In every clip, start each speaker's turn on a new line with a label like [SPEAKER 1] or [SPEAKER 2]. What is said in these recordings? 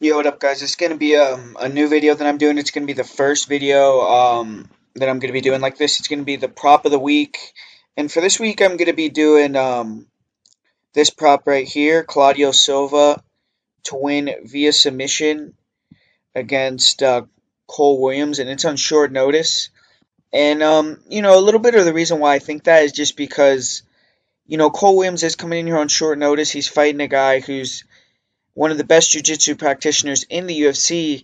[SPEAKER 1] Yo, what up, guys? It's gonna be a new video that I'm doing. It's gonna be the first video that I'm gonna be doing like this. It's gonna be the prop of the week, and for this week, I'm gonna be doing this prop right here, Claudio Silva to win via submission against Cole Williams, and it's on short notice. And a little bit of the reason why I think that is just because Cole Williams is coming in here on short notice. He's fighting a guy who's one of the best jiu-jitsu practitioners in the UFC.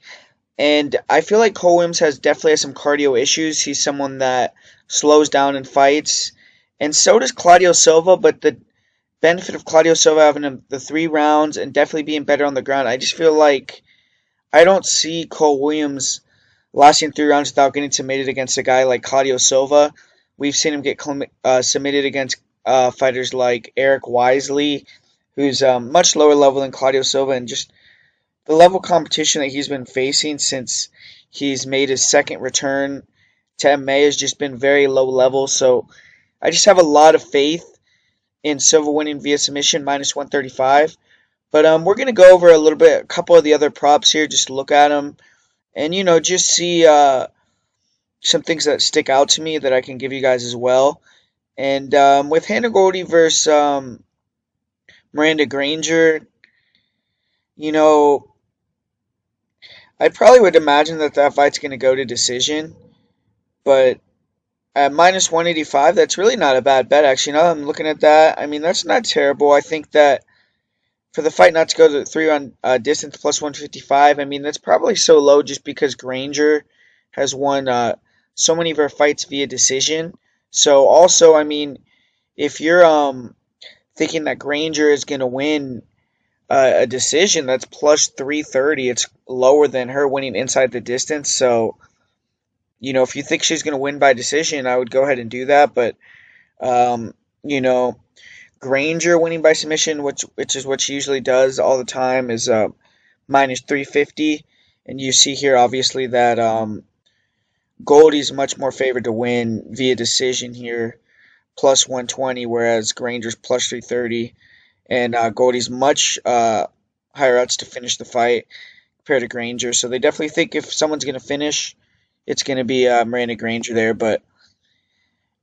[SPEAKER 1] And I feel like Cole Williams definitely has some cardio issues. He's someone that slows down in fights. And so does Claudio Silva, but the benefit of Claudio Silva having the 3 rounds and definitely being better on the ground, I just feel like I don't see Cole Williams lasting 3 rounds without getting submitted against a guy like Claudio Silva. We've seen him get submitted against fighters like Eric Wisely, who's much lower level than Claudio Silva, and just the level of competition that he's been facing since he's made his second return to MMA has just been very low level. So I just have a lot of faith in Silva winning via submission minus 135. But we're gonna go over a couple of the other props here, just look at them, and just see some things that stick out to me that I can give you guys as well. And with Hannah Goldie versus Miranda Granger, you know, I probably would imagine that fight's going to go to decision, but at minus 185, that's really not a bad bet, actually. Now that I'm looking at that, I mean, that's not terrible. I think that for the fight not to go to the 3 round distance plus 155, I mean, that's probably so low just because Granger has won so many of her fights via decision. So also, I mean, if you're thinking that Granger is going to win a decision, that's plus 330. It's lower than her winning inside the distance. So, if you think she's going to win by decision, I would go ahead and do that. But, um, you know, Granger winning by submission, which is what she usually does all the time, is minus 350. And you see here, obviously, that Goldie's much more favored to win via decision here, plus 120, whereas Granger's plus 330. And Goldie's much higher odds to finish the fight compared to Granger. So they definitely think if someone's going to finish, it's going to be Miranda Granger there. But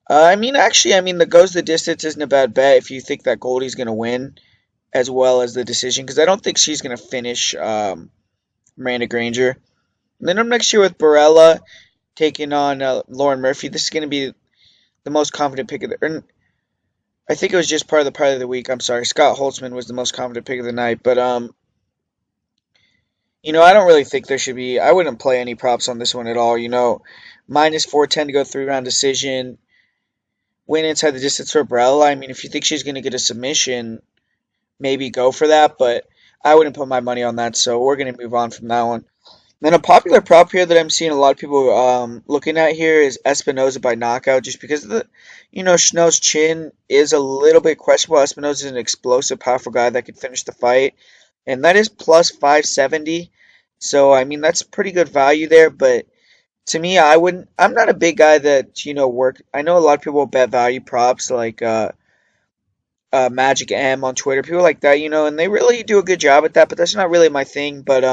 [SPEAKER 1] the goes the distance isn't a bad bet if you think that Goldie's going to win as well as the decision, because I don't think she's going to finish Miranda Granger. And then I'm next year with Barella taking on Lauren Murphy. This is going to be the most confident pick of the. I think it was just part of the week. I'm sorry. Scott Holtzman was the most confident pick of the night. But I don't really think there should be. I wouldn't play any props on this one at all. Minus 410 to go 3 round decision. Win inside the distance for Barella. I mean, if you think she's going to get a submission, maybe go for that. But I wouldn't put my money on that. So we're going to move on from that one. Then a popular prop here that I'm seeing a lot of people looking at here is Espinoza by knockout, just because of the, Schnell's chin is a little bit questionable. Espinoza is an explosive, powerful guy that could finish the fight, and that is plus 570. So I mean that's pretty good value there. But to me, I wouldn't. I'm not a big guy that work. I know a lot of people bet value props like Magic M on Twitter, people like that, and they really do a good job at that. But that's not really my thing. But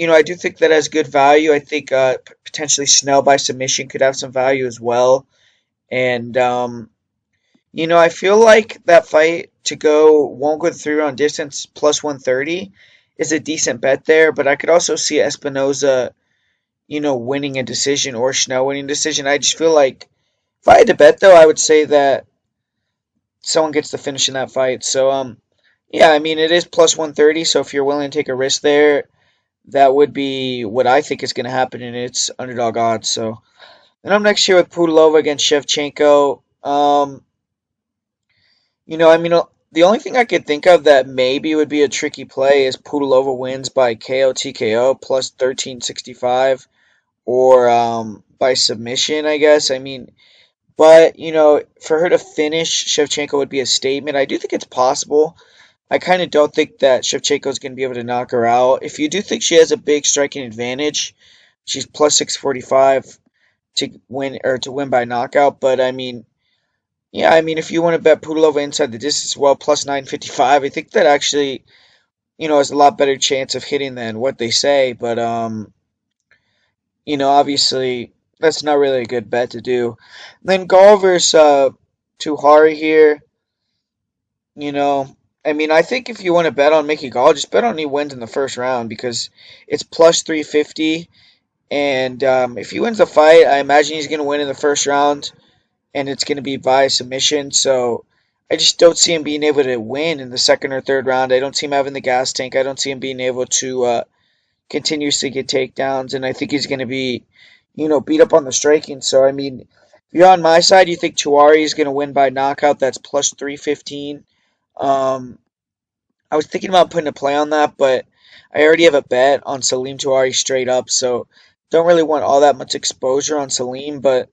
[SPEAKER 1] I do think that has good value. I think potentially Snell by submission could have some value as well. And, I feel like that fight won't go 3 round distance plus 130 is a decent bet there. But I could also see Espinoza, winning a decision or Snell winning a decision. I just feel like if I had to bet, though, I would say that someone gets the finish in that fight. So, yeah, I mean, it is plus 130. So if you're willing to take a risk there, that would be what I think is going to happen, and it's underdog odds. So, and I'm next here with Pudilova against Shevchenko. The only thing I could think of that maybe would be a tricky play is Pudilova wins by KO TKO plus 1365, or by submission, I guess. I mean, but for her to finish Shevchenko would be a statement. I do think it's possible. I kind of don't think that Shevchenko is going to be able to knock her out. If you do think she has a big striking advantage, she's plus 645 to win by knockout. But I mean, yeah, I mean, if you want to bet Pudilova inside the distance, well, plus 955. I think that actually, has a lot better chance of hitting than what they say. But obviously that's not really a good bet to do. Then Gall versus Tiwari here. You know, I think if you want to bet on Mickey Gall, just bet on he wins in the first round because it's plus 350. And if he wins the fight, I imagine he's going to win in the first round, and it's going to be via submission. So I just don't see him being able to win in the second or third round. I don't see him having the gas tank. I don't see him being able to continuously get takedowns, and I think he's going to be, beat up on the striking. So if you're on my side, you think Tiwari is going to win by knockout. That's plus 315. Um, I was thinking about putting a play on that, but I already have a bet on Salim Tiwari straight up, so don't really want all that much exposure on Salim. But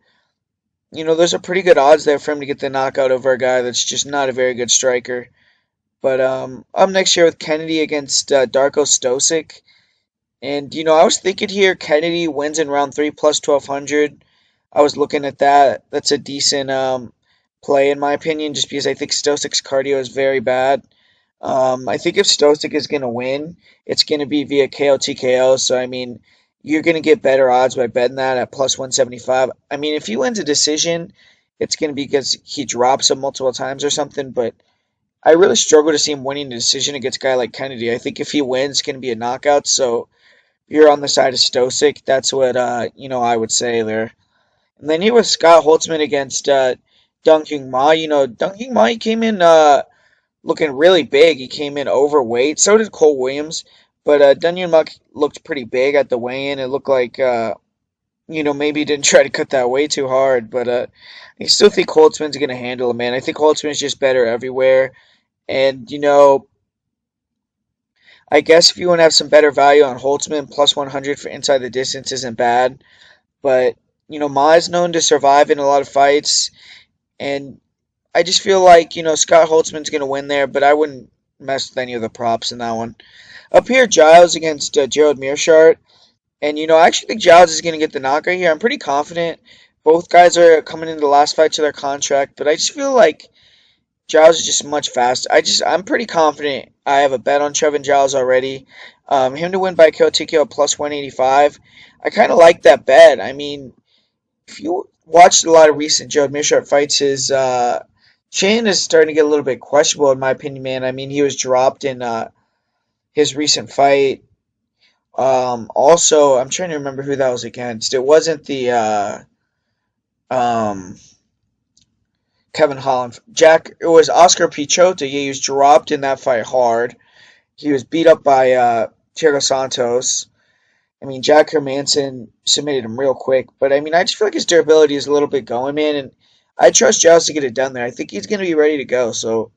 [SPEAKER 1] there's a pretty good odds there for him to get the knockout over a guy that's just not a very good striker. But up next year with Kennedy against Darko Stosic. And, I was thinking here Kennedy wins in round three plus 1200. I was looking at that. That's a decent play, in my opinion, just because I think Stosic's cardio is very bad. I think if Stosic is going to win, it's going to be via KO TKO. So, you're going to get better odds by betting that at plus 175. If he wins a decision, it's going to be because he drops him multiple times or something. But I really struggle to see him winning a decision against a guy like Kennedy. I think if he wins, it's going to be a knockout. So, you're on the side of Stosic. That's what I would say there. And then here was Scott Holtzman against Dong Hyun Ma. Dong Hyun Ma he came in looking really big. He came in overweight. So did Cole Williams. But Dong Hyun Ma looked pretty big at the weigh-in. It looked like maybe he didn't try to cut that way too hard. But I still think Holtzman's gonna handle him, man. I think Holtzman's just better everywhere. And I guess if you want to have some better value on Holtzman, plus 100 for inside the distance isn't bad. But, Ma is known to survive in a lot of fights. And I just feel like, Scott Holtzman's going to win there, but I wouldn't mess with any of the props in that one. Up here, Giles against Gerald Meerschaert. And, I actually think Giles is going to get the knockout here. I'm pretty confident. Both guys are coming into the last fights of their contract, but I just feel like Giles is just much faster. I'm pretty confident. I have a bet on Trevin Giles already. Him to win by KO TKO plus 185. I kind of like that bet. If you watched a lot of recent Joe Meerschaert fights, his chin is starting to get a little bit questionable in my opinion, man. He was dropped in his recent fight. Also, I'm trying to remember who that was against. It wasn't the Kevin Holland. It was Oscar Pichota. He was dropped in that fight hard. He was beat up by Thiago Santos. Jack Hermanson submitted him real quick. But, I just feel like his durability is a little bit going, man. And I trust Giles to get it done there. I think he's going to be ready to go. So,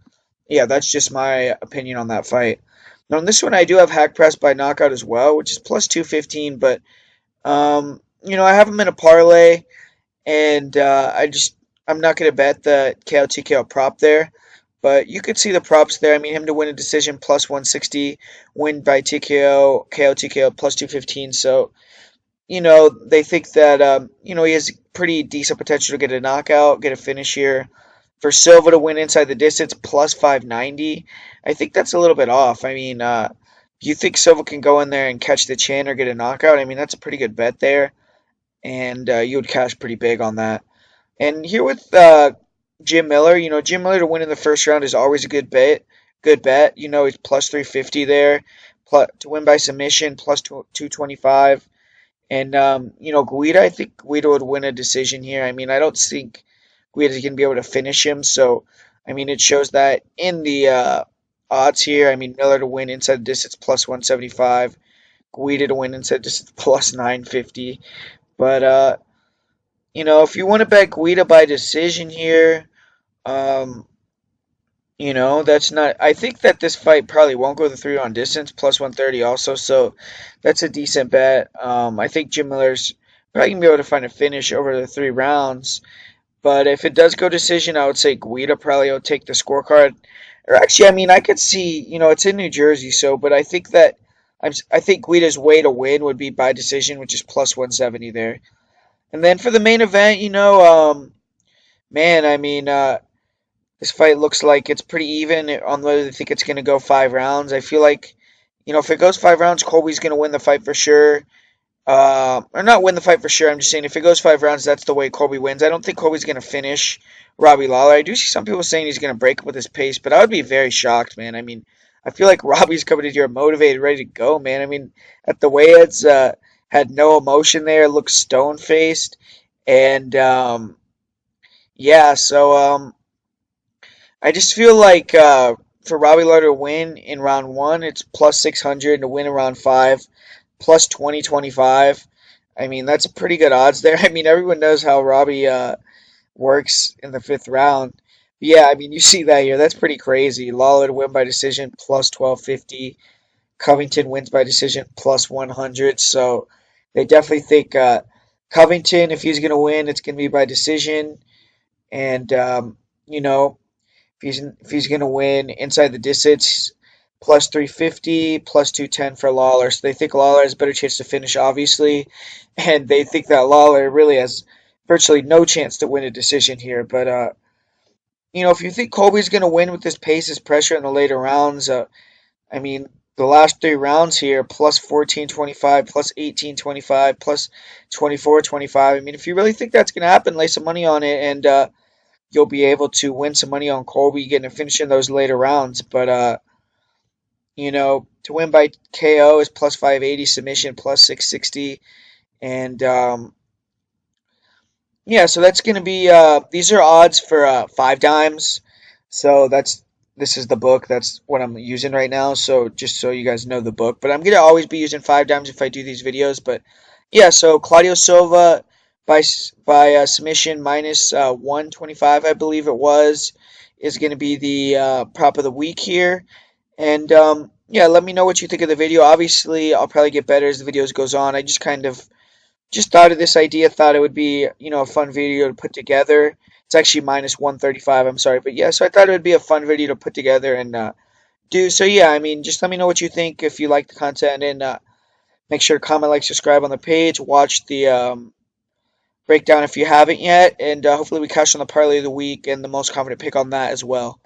[SPEAKER 1] yeah, that's just my opinion on that fight. Now, on this one, I do have Hack Press by knockout as well, which is plus 215. But, I have him in a parlay. And I'm not going to bet the KO TKO prop there. But you could see the props there. Him to win a decision plus 160, win by TKO, KO TKO plus 215. So, they think that, he has pretty decent potential to get a knockout, get a finish here. For Silva to win inside the distance plus 590, I think that's a little bit off. You think Silva can go in there and catch the chin or get a knockout? that's a pretty good bet there. And you would cash pretty big on that. And here with Jim Miller, Jim Miller to win in the first round is always a good bet. He's plus 350 there. To win by submission, plus 225. And, Guida, I think Guida would win a decision here. I don't think Guida's going to be able to finish him. So, it shows that in the odds here. Miller to win inside the distance, plus 175. Guida to win inside the distance, plus 950. But, if you want to bet Guida by decision here, that's not. I think that this fight probably won't go the 3-round distance, plus 130 also, so that's a decent bet. I think Jim Miller's probably going to be able to find a finish over the 3 rounds, but if it does go decision, I would say Guida probably will take the scorecard. Or actually, I could see, it's in New Jersey, but I think that. I think Guida's way to win would be by decision, which is plus 170 there. And then for the main event, this fight looks like it's pretty even on whether they think it's going to go 5 rounds. I feel like If it goes 5 rounds, Colby's gonna win the fight for sure. Or not win the fight for sure. I'm just saying if it goes 5 rounds, that's the way Colby wins. I don't think Colby's gonna finish Robbie Lawler. I do see some people saying he's gonna break up with his pace, but I would be very shocked, man. I mean, I feel like Robbie's coming in here motivated, ready to go, man. I mean, at the way it's had no emotion there, looks stone faced, and yeah. So I just feel like for Robbie Lawler to win in round one, it's plus 600, to win in round five, plus 2025. I mean, that's pretty good odds there. I mean, everyone knows how Robbie works in the fifth round. Yeah, I mean, you see that here. That's pretty crazy. Lawler to win by decision, plus 1250. Covington wins by decision, plus 100. So they definitely think Covington, if he's going to win, it's going to be by decision. And, you know, if he's gonna win inside the distance, plus 350, plus 210 for Lawler. So they think Lawler has a better chance to finish, obviously, and they think that Lawler really has virtually no chance to win a decision here. But if you think Colby's gonna win with his pace, his pressure in the later rounds, I mean. The last 3 rounds here, plus 1425, plus 1825, plus 2425. I mean, if you really think that's going to happen, lay some money on it, and you'll be able to win some money on Colby getting a finish in those later rounds. But to win by KO is plus 580, submission plus 660, and yeah, so that's gonna be these are odds for 5 dimes. So this is the book. That's what I'm using right now. So just so you guys know the book, but I'm gonna always be using 5 dimes if I do these videos. But yeah, so Claudio Silva by submission minus 125, I believe it was, is gonna be the prop of the week here. And yeah, let me know what you think of the video. Obviously, I'll probably get better as the videos goes on. I just thought of this idea, thought it would be, a fun video to put together. It's actually minus 135, I'm sorry. But yeah, so I thought it would be a fun video to put together and do. So yeah, I mean, just let me know what you think if you like the content, and make sure to comment, like, subscribe on the page. Watch the breakdown if you haven't yet. And hopefully we cash on the parlay of the week and the most confident pick on that as well.